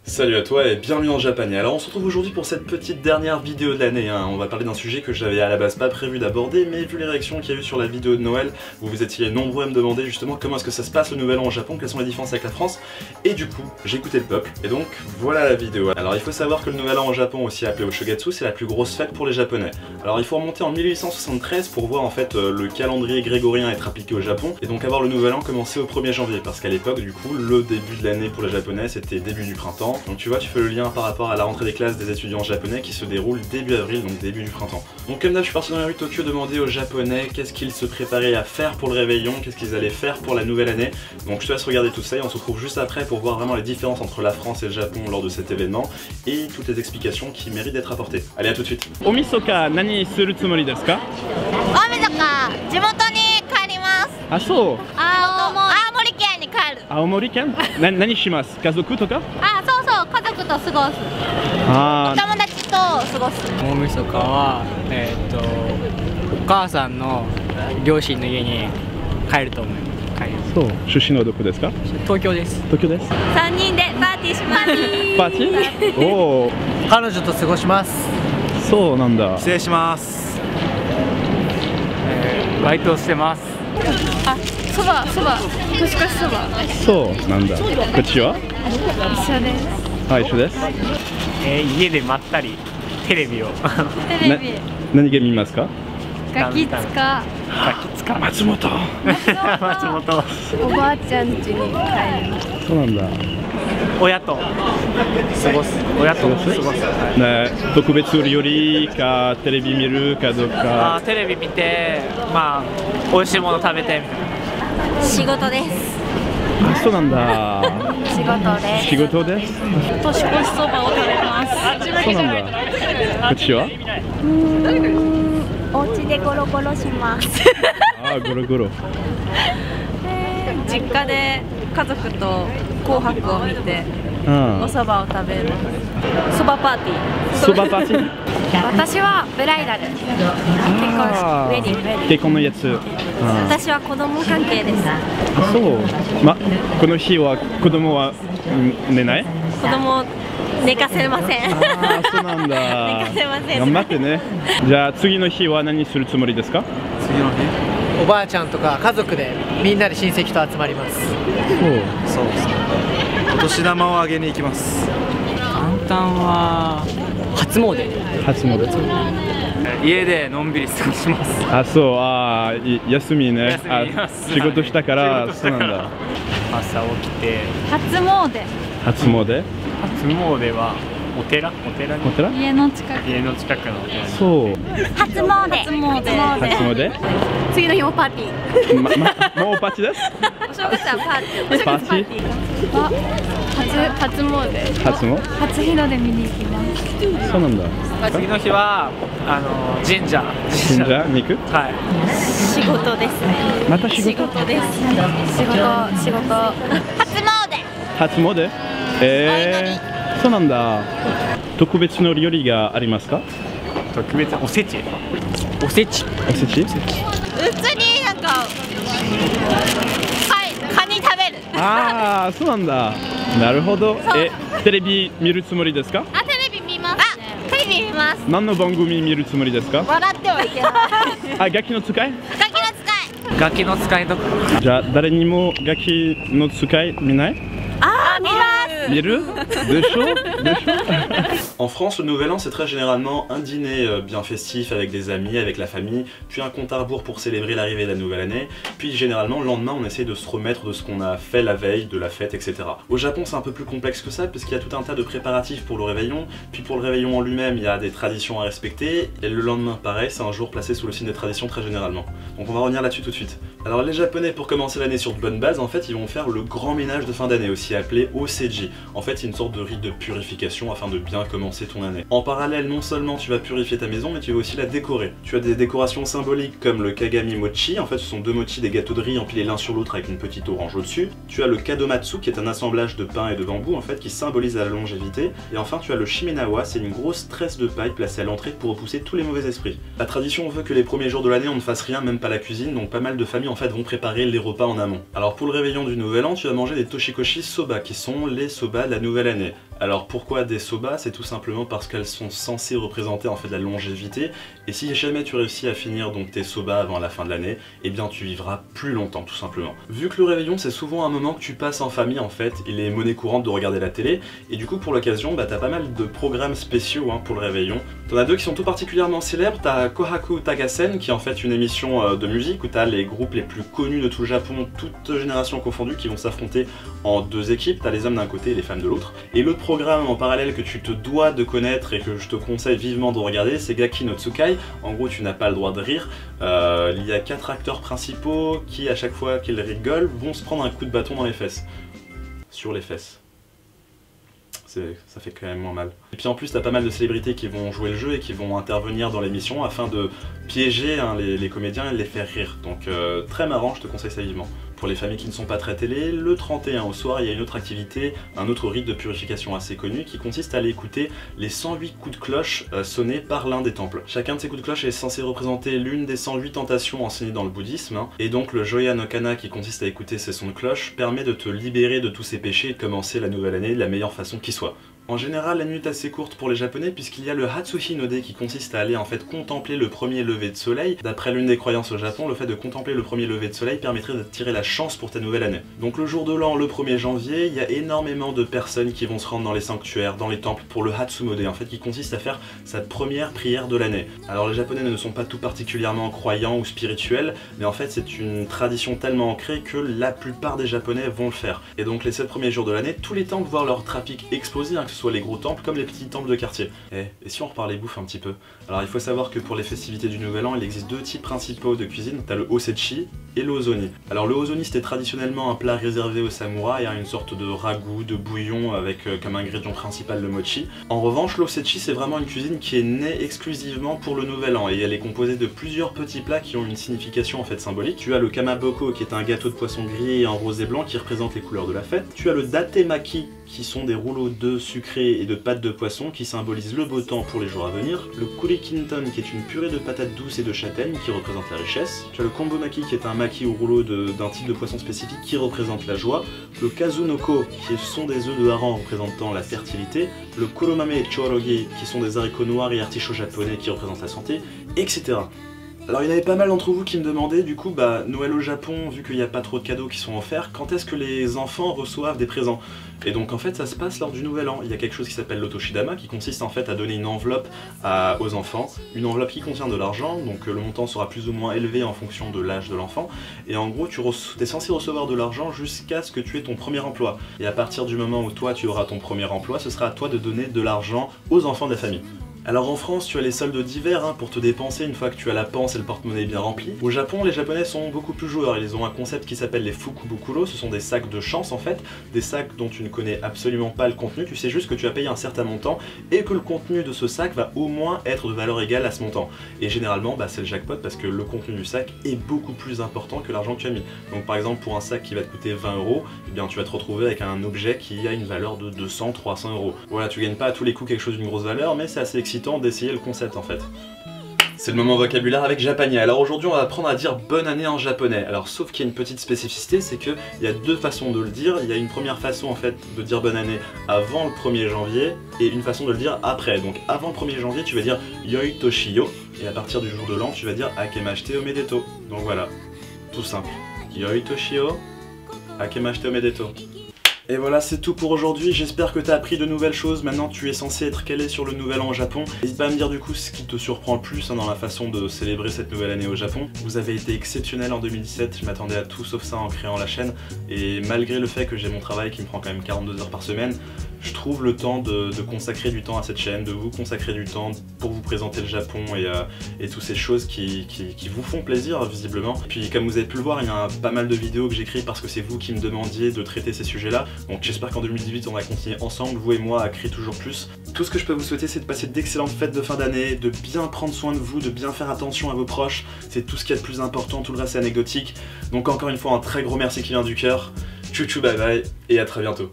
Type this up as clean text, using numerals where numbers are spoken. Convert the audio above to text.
Salut à toi et bienvenue en japonais. Alors on se retrouve aujourd'hui pour cette petite dernière vidéo de l'année. On va parler d'un sujet que j'avais à la base pas prévu d'aborder, mais vu les réactions qu'il y a eu sur la vidéo de Noël, vous étiez nombreux à me demander justement comment est-ce que ça se passe le nouvel an au Japon, quelles sont les différences avec la France, et du coup j'ai écouté le peuple, et donc voilà la vidéo. Alors il faut savoir que le nouvel an au Japon, aussi appelé Oshogatsu, c'est la plus grosse fête pour les Japonais. Alors il faut remonter en 1873 pour voir en fait le calendrier grégorien être appliqué au Japon, et donc avoir le nouvel an commencer au 1er janvier, parce qu'à l'époque du coup le début de l'année pour les Japonais c'était début du printemps. Donc tu vois, tu fais le lien par rapport à la rentrée des classes des étudiants japonais qui se déroule début avril, donc début du printemps. Donc comme d'hab, je suis parti dans les rues de Tokyo demander aux Japonais qu'est-ce qu'ils se préparaient à faire pour le réveillon, qu'est-ce qu'ils allaient faire pour la nouvelle année. Donc je te laisse regarder tout ça et on se retrouve juste après pour voir vraiment les différences entre la France et le Japon lors de cet événement et toutes les explications qui méritent d'être apportées. Allez, à tout de suite. Omisoka, nani suru tsumori desu ka? Omisoka, 地元に帰ります。あ、そう。青森県に帰る。青森県？何します？家族とか？そうそう、家族と過ごす。お友達と過ごす。大晦日は、お母さんの両親の家に帰ると思います。そう。出身はどこですか？東京です。東京です。3人でパーティーします。パーティー？おお。彼女と過ごします。そうなんだ。失礼します。バイトをしてます。そば、年越しそば。そうなんだ。こっちは？一緒です。あ、一緒です。家でまったりテレビを。テレビ。何ゲーム見ますか？ガキツカ。松本。松本。おばあちゃん家に帰ります。そうなんだ。親と過ごす。親と過ごす。ね、特別よりかテレビ見るかどうか。テレビ見て、まあ美味しいもの食べてみたいな。仕事です。あ、そうなんだ。仕事です。仕事です。年越しそばを食べます。そうなんだ。こっちは？お家でゴロゴロします。あ、ゴロゴロ。実家で家族と紅白を見てお蕎麦を食べる蕎麦パーティー。蕎麦パーティー。私はブライダル。結婚式、ウェディング。結婚のやつ。私は子供関係です。あ、そう。ま、この日は子供は寝ない？子供寝かせません。ああ、そうなんだ。寝かせません。頑張ってね。じゃあ次の日は何するつもりですか？次の日？おばあちゃんとか家族でみんなで親戚と集まります。そうですね。お年玉をあげに行きます。元旦は初詣。初詣。家でのんびり過ごします。あ、そう。ああ、休みね。あ、仕事したから。そうなんだ。朝起きて。初詣。初詣？初詣はお寺に。お寺？家の近く。家の近くのお寺に。そう。初詣。初詣。次の日もパーティー。もうパーティーです。お正月はパーティー。パーティー？初詣。初詣？初日の出見に行きます。そうなんだ。次の日は神社に行く？はい。仕事ですね。また仕事？仕事です。仕事。初詣。初詣？そうなんだ。特別の料理がありますか？特別おせち。おせち？おせち？普通になんかカニ食べる。ああ、そうなんだ。なるほど。テレビ見るつもりですか？テレビ見ます。テレビ見ます。何の番組見るつもりですか？笑ってはいけない。あ、ガキの使い？ガキの使いとか。じゃあ誰にもガキの使い見ない？見ます。見る？でしょ？En France, le Nouvel An, c'est très généralement un dîner bien festif avec des amis, avec la famille, puis un compte à rebours pour célébrer l'arrivée de la nouvelle année, puis généralement le lendemain on essaie de se remettre de ce qu'on a fait la veille, de la fête, etc. Au Japon c'est un peu plus complexe que ça, parce qu'il y a tout un tas de préparatifs pour le réveillon, puis pour le réveillon en lui-même il y a des traditions à respecter, et le lendemain pareil, c'est un jour placé sous le signe des traditions très généralement. Donc on va revenir là-dessus tout de suite. Alors les Japonais, pour commencer l'année sur de bonnes bases, en fait ils vont faire le grand ménage de fin d'année, aussi appelé Oseji. En fait c'est une sorte de rite de purification afin de bien commencer ton année. En parallèle, non seulement tu vas purifier ta maison, mais tu vas aussi la décorer. Tu as des décorations symboliques comme le Kagami Mochi, en fait ce sont deux mochis des gâteaux de riz empilés l'un sur l'autre avec une petite orange au-dessus. Tu as le Kadomatsu qui est un assemblage de pain et de bambou en fait qui symbolise la longévité. Et enfin tu as le Shimenawa, c'est une grosse tresse de paille placée à l'entrée pour repousser tous les mauvais esprits. La tradition veut que les premiers jours de l'année on ne fasse rien, même pas la cuisine, donc pas mal de familles en fait vont préparer les repas en amont. Alors pour le réveillon du nouvel an, tu vas manger des toshikoshi soba qui sont les soba de la nouvelle année. Alors pourquoi des soba? C'est tout simplement parce qu'elles sont censées représenter en fait la longévité, et si jamais tu réussis à finir donc tes soba avant la fin de l'année, eh bien tu vivras plus longtemps tout simplement. Vu que le réveillon c'est souvent un moment que tu passes en famille en fait, il est monnaie courante de regarder la télé, et du coup pour l'occasion bah, t'as pas mal de programmes spéciaux pour le réveillon. T'en as deux qui sont tout particulièrement célèbres, t'as Kohaku Utagassen qui est en fait une émission de musique où t'as les groupes les plus connus de tout le Japon, toutes générations confondues, qui vont s'affronter en deux équipes, t'as les hommes d'un côté et les femmes de l'autre. Et l'autre programme en parallèle que tu te dois de connaître et que je te conseille vivement de regarder, c'est Gaki no Tsukai. En gros tu n'as pas le droit de rire, il y a 4 acteurs principaux qui à chaque fois qu'ils rigolent vont se prendre un coup de bâton dans les fesses. Sur les fesses. Ça fait quand même moins mal. Et puis en plus t'as pas mal de célébrités qui vont jouer le jeu et qui vont intervenir dans l'émission afin de piéger les comédiens et de les faire rire. Donc très marrant, je te conseille ça vivement. Pour les familles qui ne sont pas très télé, le 31 au soir, il y a une autre activité, un autre rite de purification assez connu qui consiste à aller écouter les 108 coups de cloche sonnés par l'un des temples. Chacun de ces coups de cloche est censé représenter l'une des 108 tentations enseignées dans le bouddhisme, et donc le Joya no Kana qui consiste à écouter ces sons de cloche permet de te libérer de tous ces péchés et de commencer la nouvelle année de la meilleure façon qui soit. En général, la nuit est assez courte pour les japonais puisqu'il y a le Hatsuhi no De qui consiste à aller en fait contempler le premier lever de soleil. D'après l'une des croyances au Japon, le fait de contempler le premier lever de soleil permettrait d'attirer la chance pour ta nouvelle année. Donc le jour de l'an, le 1er janvier, il y a énormément de personnes qui vont se rendre dans les sanctuaires, dans les temples pour le Hatsumode en fait, qui consiste à faire sa première prière de l'année. Alors les japonais ne sont pas tout particulièrement croyants ou spirituels, mais en fait c'est une tradition tellement ancrée que la plupart des japonais vont le faire. Et donc les 7 premiers jours de l'année, tous les temples voient leur trafic exploser, que ce soit les gros temples comme les petits temples de quartier. Et si on reparlait bouffe un petit peu? Alors il faut savoir que pour les festivités du Nouvel An, il existe 2 types principaux de cuisine, t'as le osechi et le ozoni. Alors le ozoni c'était traditionnellement un plat réservé aux samouraïs, une sorte de ragoût, de bouillon avec comme ingrédient principal le mochi. En revanche l'osechi c'est vraiment une cuisine qui est née exclusivement pour le Nouvel An et elle est composée de plusieurs petits plats qui ont une signification en fait symbolique. Tu as le kamaboko qui est un gâteau de poisson grillé en rose et blanc qui représente les couleurs de la fête. Tu as le datemaki qui sont des rouleaux d'œufs sucrés et de pâtes de poisson qui symbolisent le beau temps pour les jours à venir. Le kurikinton qui est une purée de patates douces et de châtaignes qui représente la richesse. Tu as le kombomaki qui est un maki au rouleau d'un type de poisson spécifique qui représente la joie. Le kazunoko qui sont des œufs de hareng représentant la fertilité. Le koromame chorogi qui sont des haricots noirs et artichauts japonais qui représentent la santé, etc. Alors il y en avait pas mal d'entre vous qui me demandaient du coup Noël au Japon, vu qu'il n'y a pas trop de cadeaux qui sont offerts, quand est-ce que les enfants reçoivent des présents? Et donc en fait ça se passe lors du Nouvel An. Il y a quelque chose qui s'appelle l'otoshidama qui consiste en fait à donner une enveloppe aux enfants, une enveloppe qui contient de l'argent, donc le montant sera plus ou moins élevé en fonction de l'âge de l'enfant, et en gros tu es censé recevoir de l'argent jusqu'à ce que tu aies ton premier emploi. Et à partir du moment où toi tu auras ton premier emploi, ce sera à toi de donner de l'argent aux enfants de la famille. Alors en France, tu as les soldes d'hiver pour te dépenser une fois que tu as la panse et le porte-monnaie bien rempli. Au Japon, les Japonais sont beaucoup plus joueurs. Ils ont un concept qui s'appelle les fukubukuro. Ce sont des sacs de chance en fait, des sacs dont tu ne connais absolument pas le contenu. Tu sais juste que tu as payé un certain montant et que le contenu de ce sac va au moins être de valeur égale à ce montant. Et généralement, c'est le jackpot parce que le contenu du sac est beaucoup plus important que l'argent que tu as mis. Donc par exemple, pour un sac qui va te coûter 20 €, eh bien tu vas te retrouver avec un objet qui a une valeur de 200-300 €. Voilà, tu gagnes pas à tous les coups quelque chose d'une grosse valeur, mais c'est assez excitant d'essayer le concept en fait. C'est le moment vocabulaire avec japonais. Alors aujourd'hui on va apprendre à dire bonne année en japonais. Alors sauf qu'il y a une petite spécificité, c'est qu'il y a 2 façons de le dire. Il y a une première façon en fait de dire bonne année avant le 1er janvier et une façon de le dire après. Donc avant le 1er janvier tu vas dire Yoi Toshiyo et à partir du jour de l'an tu vas dire Akemashite Omedeto. Donc voilà, tout simple. Yoi Toshiyo, Akemashite Omedeto. Et voilà, c'est tout pour aujourd'hui, j'espère que tu as appris de nouvelles choses. Maintenant tu es censé être calé sur le Nouvel An au Japon. N'hésite pas à me dire du coup ce qui te surprend le plus dans la façon de célébrer cette nouvelle année au Japon. Vous avez été exceptionnel en 2017, je m'attendais à tout sauf ça en créant la chaîne. Et malgré le fait que j'ai mon travail qui me prend quand même 42 heures par semaine, je trouve le temps de consacrer du temps à cette chaîne, de vous consacrer du temps pour vous présenter le Japon et toutes ces choses qui vous font plaisir visiblement. Puis comme vous avez pu le voir, il y a pas mal de vidéos que j'écris parce que c'est vous qui me demandiez de traiter ces sujets-là. Donc j'espère qu'en 2018 on va continuer ensemble, vous et moi, à créer toujours plus. Tout ce que je peux vous souhaiter c'est de passer d'excellentes fêtes de fin d'année, de bien prendre soin de vous, de bien faire attention à vos proches. C'est tout ce qu'il y a de plus important, tout le reste c'est anecdotique. Donc encore une fois un très gros merci qui vient du cœur. Tchou tchou bye bye et à très bientôt.